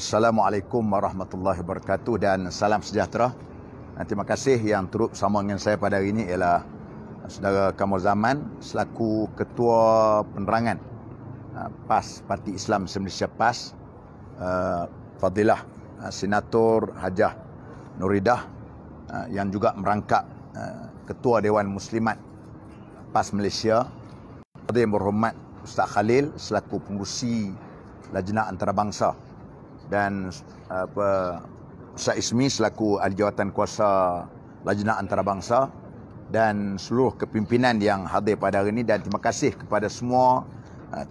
Assalamualaikum warahmatullahi wabarakatuh dan salam sejahtera. Terima kasih yang turut bersama dengan saya pada hari ini ialah Saudara Kamal Zaman selaku Ketua Penerangan PAS, Parti Islam Malaysia PAS, Fadilah Senator Hajah Nuridah yang juga merangkap Ketua Dewan Muslimat PAS Malaysia, Yang Berhormat Ustaz Khalil selaku pengurusi Lajnah Antarabangsa, dan Ustaz Ismi selaku ahli jawatan kuasa Lajnah Antarabangsa, dan seluruh kepimpinan yang hadir pada hari ini. Dan terima kasih kepada semua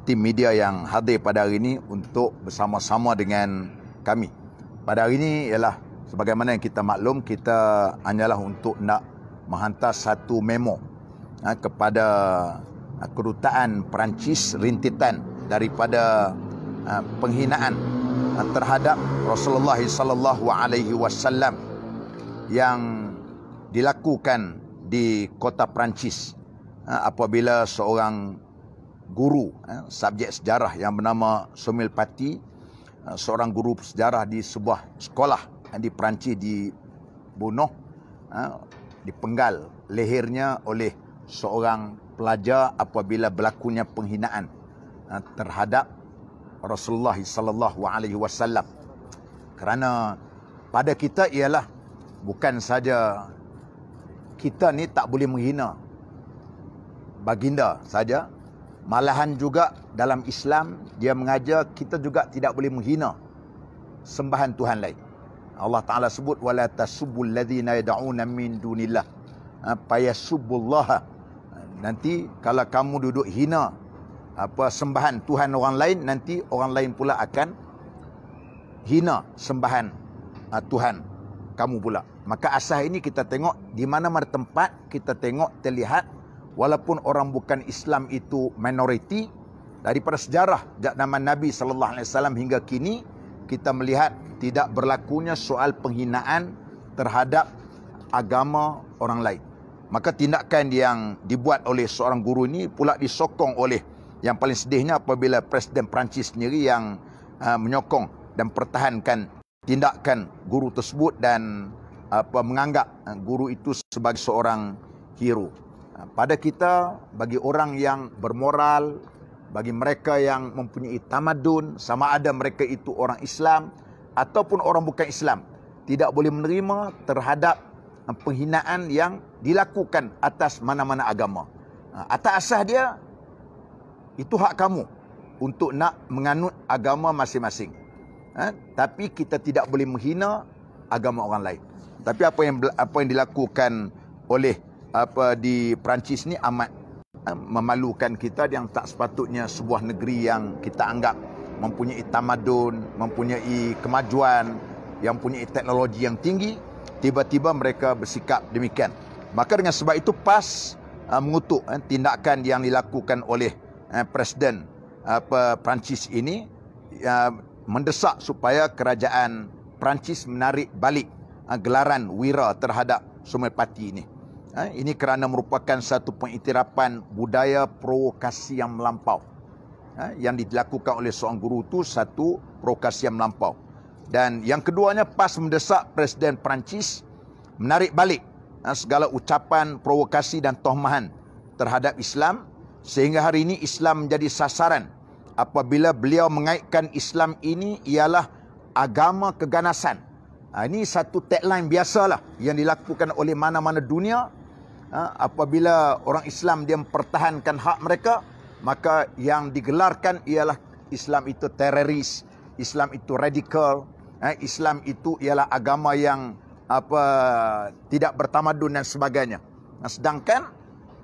tim media yang hadir pada hari ini untuk bersama-sama dengan kami. Pada hari ini ialah sebagaimana yang kita maklum, kita hanyalah untuk nak menghantar satu memo kepada kedutaan Perancis rintitan daripada penghinaan terhadap Rasulullah sallallahu alaihi wasallam yang dilakukan di kota Perancis apabila seorang guru subjek sejarah yang bernama Samuel Paty, seorang guru sejarah di sebuah sekolah di Perancis, dibunuh, dipenggal lehernya oleh seorang pelajar apabila berlakunya penghinaan terhadap Rasulullah sallallahu alaihi wasallam. Kerana pada kita ialah bukan saja kita ni tak boleh menghina baginda saja, malahan juga dalam Islam dia mengajar kita juga tidak boleh menghina sembahan Tuhan lain. Allah Taala sebut wala tasubbul ladzina yad'una min dunillah fayasubbullaha. Nanti kalau kamu duduk hina sembahan Tuhan orang lain, nanti orang lain pula akan hina sembahan Tuhan kamu pula. Maka asas ini kita tengok di mana-mana tempat, kita tengok terlihat walaupun orang bukan Islam itu minoriti, daripada sejarah zaman Nabi sallallahu alaihi wasallam hingga kini kita melihat tidak berlakunya soal penghinaan terhadap agama orang lain. Maka tindakan yang dibuat oleh seorang guru ini pula disokong oleh, yang paling sedihnya apabila Presiden Perancis sendiri yang menyokong dan pertahankan tindakan guru tersebut dan menganggap guru itu sebagai seorang hero. Pada kita, bagi orang yang bermoral, bagi mereka yang mempunyai tamadun, sama ada mereka itu orang Islam ataupun orang bukan Islam, tidak boleh menerima terhadap penghinaan yang dilakukan atas mana-mana agama. Atas asas dia, itu hak kamu untuk nak menganut agama masing-masing. Tapi kita tidak boleh menghina agama orang lain. Tapi apa yang dilakukan oleh di Perancis ni amat memalukan kita, yang tak sepatutnya sebuah negeri yang kita anggap mempunyai tamadun, mempunyai kemajuan, yang mempunyai teknologi yang tinggi, tiba-tiba mereka bersikap demikian. Maka dengan sebab itu PAS mengutuk tindakan yang dilakukan oleh Presiden Perancis ini, mendesak supaya kerajaan Perancis menarik balik gelaran wira terhadap Samuel Paty ini. Ini kerana merupakan satu pengiktirafan budaya provokasi yang melampau. Yang dilakukan oleh seorang guru itu satu provokasi yang melampau. Dan yang keduanya, PAS mendesak Presiden Perancis menarik balik segala ucapan provokasi dan tohmahan terhadap Islam, sehingga hari ini Islam menjadi sasaran apabila beliau mengaitkan Islam ini ialah agama keganasan. Ini satu tagline biasalah yang dilakukan oleh mana-mana dunia. Apabila orang Islam dia mempertahankan hak mereka, maka yang digelarkan ialah Islam itu teroris, Islam itu radikal, Islam itu ialah agama yang tidak bertamadun dan sebagainya. Sedangkan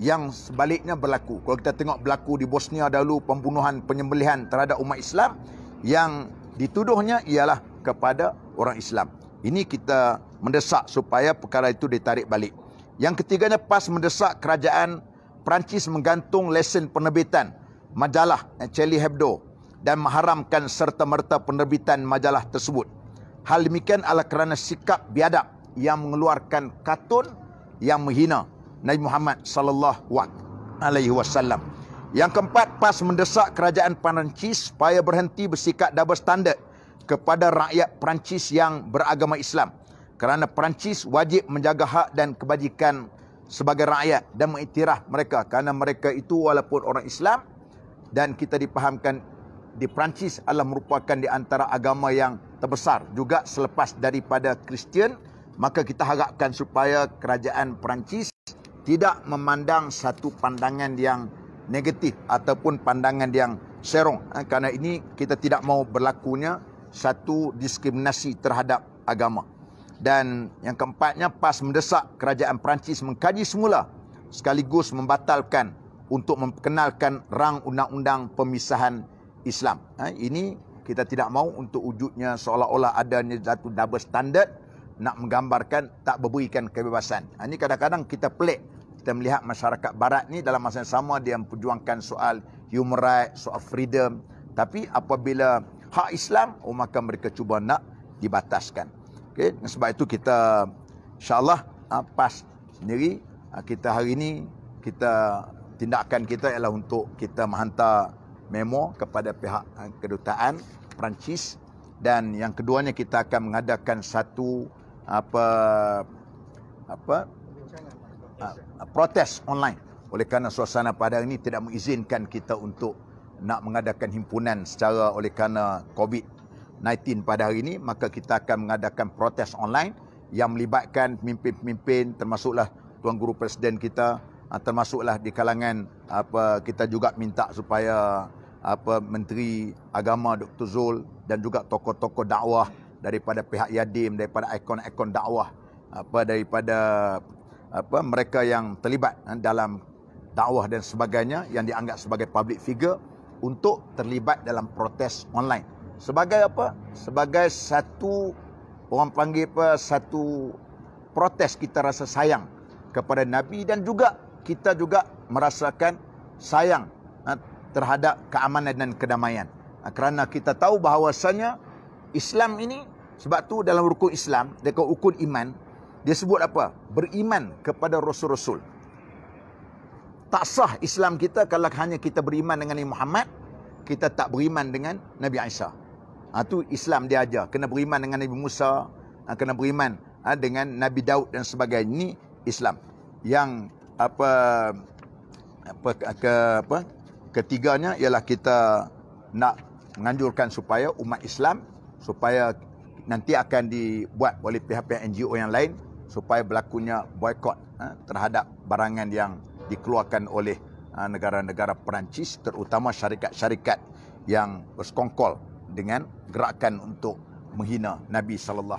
yang sebaliknya berlaku. Kalau kita tengok berlaku di Bosnia dahulu, pembunuhan, penyembelihan terhadap umat Islam, yang dituduhnya ialah kepada orang Islam. Ini kita mendesak supaya perkara itu ditarik balik. Yang ketiganya, PAS mendesak kerajaan Perancis menggantung lesen penerbitan majalah Charlie Hebdo dan mengharamkan serta-merta penerbitan majalah tersebut. Hal demikian adalah kerana sikap biadab yang mengeluarkan kartun yang menghina Nabi Muhammad sallallahu alaihi wasallam. Yang keempat, PAS mendesak kerajaan Perancis supaya berhenti bersikap double standard kepada rakyat Perancis yang beragama Islam. Kerana Perancis wajib menjaga hak dan kebajikan sebagai rakyat dan mengiktiraf mereka. Kerana mereka itu walaupun orang Islam dan kita dipahamkan di Perancis adalah merupakan di antara agama yang terbesar juga selepas daripada Kristian, maka kita harapkan supaya kerajaan Perancis tidak memandang satu pandangan yang negatif ataupun pandangan yang serong. Kerana ini kita tidak mahu berlakunya satu diskriminasi terhadap agama. Dan yang keempatnya, PAS mendesak kerajaan Perancis mengkaji semula sekaligus membatalkan untuk memperkenalkan rang undang-undang pemisahan Islam. Ini kita tidak mahu untuk wujudnya seolah-olah adanya satu double standard nak menggambarkan tak memberikan kebebasan. Ini kadang-kadang kita pelik. Kita melihat masyarakat barat ni dalam masa yang sama dia memperjuangkan soal human rights, soal freedom. Tapi apabila hak Islam, maka mereka cuba nak dibataskan. Okay? Sebab itu kita insyaAllah PAS sendiri, kita hari ini, tindakan kita ialah untuk kita menghantar memo kepada pihak kedutaan Perancis, dan yang keduanya kita akan mengadakan satu protes online. Oleh kerana suasana pada hari ini tidak mengizinkan kita untuk nak mengadakan himpunan secara oleh kerana COVID-19 pada hari ini, maka kita akan mengadakan protes online yang melibatkan pemimpin-pemimpin, termasuklah Tuan Guru Presiden kita, termasuklah di kalangan kita juga minta supaya Menteri Agama Dr. Zul dan juga tokoh-tokoh dakwah daripada pihak Yadim, daripada ikon-ikon dakwah, daripada mereka yang terlibat dalam dakwah dan sebagainya yang dianggap sebagai public figure untuk terlibat dalam protes online. Sebagai apa? Sebagai satu, orang panggil satu protes kita rasa sayang kepada Nabi, dan juga kita juga merasakan sayang terhadap keamanan dan kedamaian. Kerana kita tahu bahawasanya Islam ini, sebab tu dalam rukun Islam, dekat rukun iman, dia sebut apa? Beriman kepada Rasul-Rasul. Tak sah Islam kita kalau hanya kita beriman dengan Nabi Muhammad, kita tak beriman dengan Nabi Isa. Itu Islam dia ajar. Kena beriman dengan Nabi Musa, kena beriman dengan Nabi Daud dan sebagainya. Ini Islam. Yang ketiganya ialah kita nak menganjurkan supaya umat Islam, supaya nanti akan dibuat oleh pihak-pihak NGO yang lain supaya berlakunya boikot terhadap barangan yang dikeluarkan oleh negara-negara Perancis, terutama syarikat-syarikat yang bersekongkol dengan gerakan untuk menghina Nabi SAW.